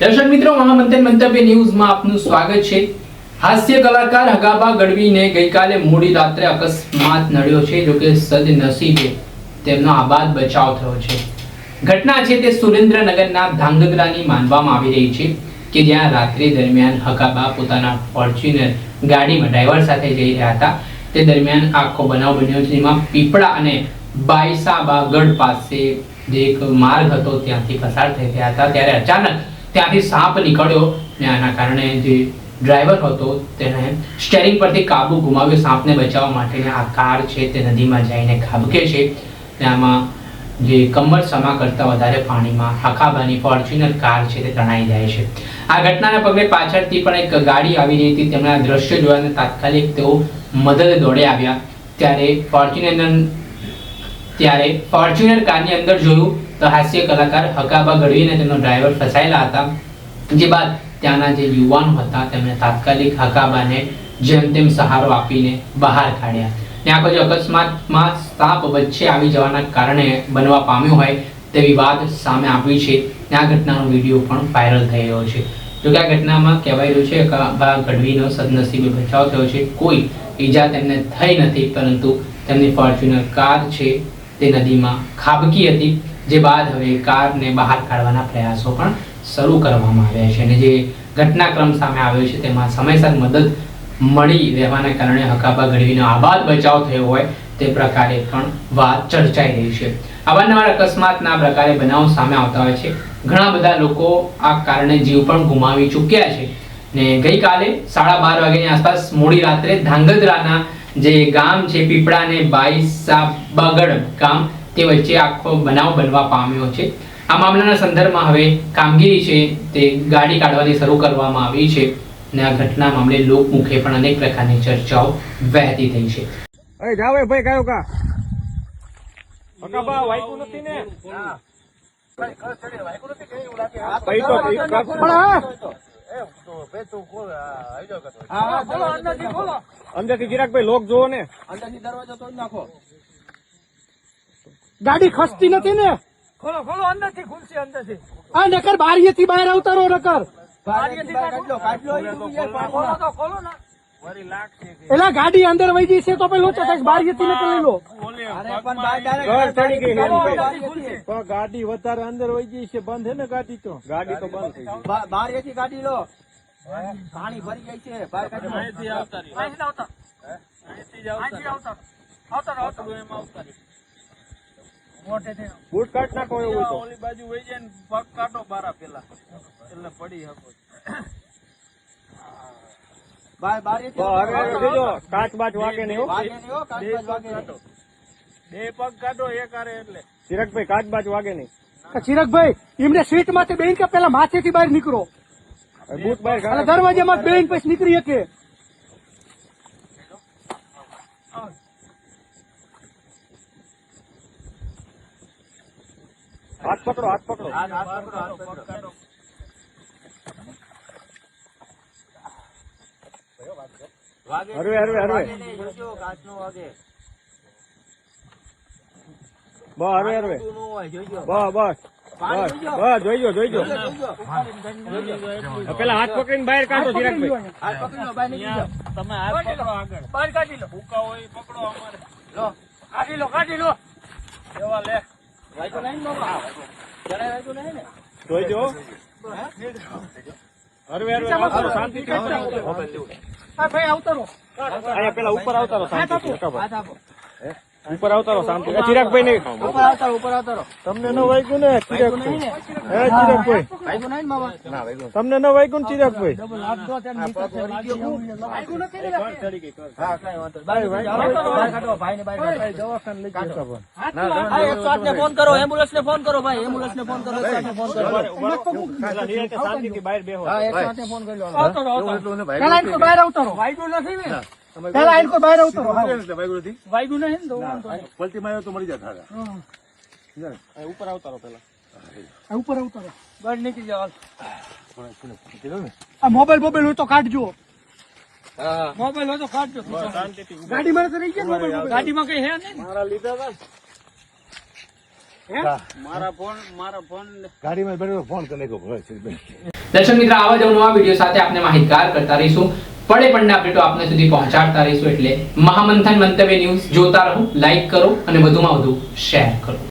દર્શક મિત્રો, મહામંથન મંતવ્ય ન્યૂઝમાં આપનું સ્વાગત છે। હાસ્ય કલાકાર હગાબા ગઢવીને ગઈકાલે મોડી રાત્રે અકસ્માત નડ્યો છે, જો કે સદનસીબે તેમનો આબાદ બચાવ થયો છે। ઘટના છે તે સુરેન્દ્રનગરના ધાંગધ્રાની માનવામાં આવી રહી છે કે જ્યાં રાત્રિ દરમિયાન હગાબા પોતાના ફોર્ચ્યુનર ગાડીમાં ડ્રાઈવર સાથે જઈ રહ્યા હતા। તે દરમિયાન આખો બનાવ બન્યો છે, જેમાં પીપળા અને બાયસાબાગઢ પાસે જે એક માર્ગ હતો ત્યાંથી પસાર થઈ રહ્યા હતા, ત્યારે અચાનક ત્યાંથી સાપ નીકળ્યો અને આના કારણે જે ડ્રાઈવર હતો તેને સ્ટીયરિંગ પરથી કાબુ ગુમાવ્યો। સાપને બચાવવા માટે આ કાર છે તે નદીમાં જઈને ખાબકે છે। તેમાં જે કમર સમા કરતા વધારે પાણીમાં હકાબાની ફોર્ચ્યુનર કાર છે તે તણાઈ જાય છે। આ ઘટનાના પગલે પાછળથી પણ એક ગાડી આવી રહી હતી, તેમણે આ દ્રશ્ય જોયા અને તાત્કાલિક તેઓ મદદ દોડે આવ્યા। ત્યારે ફોર્ચ્યુનર કારની અંદર જોયું તો હાસ્ય કલાકાર હકાબા ગઢવી અને તેનો ડ્રાઈવર ફસાયેલા હતા। જે બાદ ત્યાંના જે યુવાનો હતા તેમણે તાત્કાલિક હકાબાને જેમ તેમ સહારો આપીને બહાર કાઢ્યા। ત્યાં કોઈ અકસ્માતમાં સાપ વચ્ચે આવી જવાના કારણે બનવા પામ્યો હોય તેવી વાત સામે આવી છે। આ ઘટનાનો વિડીયો પણ વાયરલ થઈ રહ્યો છે। જોકે આ ઘટનામાં કહેવાય રહ્યું છે હકાબા ગઢવીનો સદનસીબે બચાવ થયો છે, કોઈ ઈજા તેમને થઈ નથી, પરંતુ તેમની ફોર્ચ્યુનર કાર છે તે નદીમાં ખાબકી હતી। જે બાદ હવે કારને બહાર કાઢવાના પ્રયાસો પણ શરૂ કરવામાં આવ્યા છે અને જે ઘટનાક્રમ સામે આવ્યો છે તેમાં સમયસર મદદ મળી રહેવાના કારણે હકાબા ગઢવીનો આબાદ બચાવ થયો હોય તે પ્રકારે પણ વાત ચર્ચાઈ રહી છે। અવારનવાર અકસ્માતના પ્રકારે બનાવ સામે આવતા હોય છે। ઘણા બધા લોકો આ કારણે જીવ પણ ગુમાવી ચૂક્યા છે ને ગઈકાલે 12:30 વાગ્યાની આસપાસ મોડી રાત્રે ધાંગધ્રાના જે ગામ છે પીપળા અને બાયસાબાગઢ ગામ તે વચ્ચે આખો બનાવ બનવા પામ્યો છે। આ મામલાના સંદર્ભમાં હવે કામગીરી છે તે ગાડી કાઢવાની શરૂ કરવામાં આવી છે અને આ ઘટના મામલે લોકમુખે પણ અનેક પ્રકારની ચર્ચાઓ વહેતી થઈ છે। અરે જાવે ભાઈ કયો કા હકાબા વાઈકુ નથી ને? હા વાઈકુ નથી કે એવું લાગે આ ભાઈ તો ઠીક કર પણ એ તો બે તો કોલ આવી જાવ કતો હા બોલો અંદરથી ખોલો અંદરથી ચિરાગભાઈ લોક જોવો ને અંદરથી દરવાજો તોડી નાખો ગાડી ખસતી નથી ને ખોલો ખોલો અંદરથી ખુલશે અંદરથી આ નકર બારીએથી બહાર આવતારો નકર બારીએથી કાઢલો ખોલો તો ખોલો ને વરી લાગશે એલા ગાડી અંદર વઈ ગઈ છે તો પેલો તો કઈક બારીએથી નકર લઈ લો અરે પણ બાર ડાયરેક્ટ ચડી ગઈ પણ ગાડી વધારે અંદર વઈ ગઈ છે બંધ હે ને ગાડી તો બંધ થઈ ગઈ બારીએથી ગાડી લો પાણી ભરી ગઈ છે બહાર કાઢી અહીંથી આવતા અહીંથી આવતા એમ આવતા બૂટ કાઢ નાખો એવું તો ઓલી બાજુ વઈ જાય ને પગ કાઢો બારા પેલા એટલે પડી શકો કાચ બાચ વાગે નહીં બે પગ કાઢો એક આરે એટલે ચિરાગભાઈ કાચ બાચ વાગે નહીં ચિરાગભાઈ એમને સીટ માંથી બેન કે પેલા માથેથી બહાર નીકળો બૂટ બહાર દરવાજામાં બેન પછી નીકળી શકે હાથ પકડો હરવે બસ જોઈજો પેલા હાથ પકડીને બહાર કાઢો ચિરાગભાઈ તમે હાથ પકડો આગળ બહાર કાઢી લો ભૂકા હોય પકડો અમારે લો કાઢી લો એવા લે જોઈજો હરવે શાંતિ પેલા ઉપર આવતારો ઉપર આવતારો શાંતિ ચિરાગભાઈ ને ઉપર આવતારો તમને ન વાગ્યું ને ચિરાગભાઈ તમને ન વાગ્યું ને ચિરાગભાઈ ફોન કરો એમ્બ્યુલન્સ ને ફોન કરો ભાઈ એમ્બ્યુલન્સ ને ફોન કરો બહાર આવતારો વાગ્યું નથી ને પેલા આઈન કો બહાર આવતો વાયગુ નહીં તો પલટી માર્યો તો મરી જાય ઉપર આવતારો પેલા ઉપર આવતારો બહાર નીકળી જાવ આ મોબાઈલ હોય તો કાઢજો મોબાઈલ હોય તો કાઢજો ગાડીમાં તો રહી ગયા ગાડીમાં કઈ હે નહીં મારા લીધા હતા ગાડીમાં બેઠો ફોન કરી નાખ્યો. દર્શક મિત્ર, આવા જ નવા વિડીયો સાથે આપણે માહિતગાર કરતા રહીશું. પડે પડના અપડેટો આપને સુધી પહોંચાડતા રહીશું. એટલે મહામંથન મંતવ્ય ન્યૂઝ જોતા રહો, લાઈક કરો અને વધુમાં વધુ શેર કરો.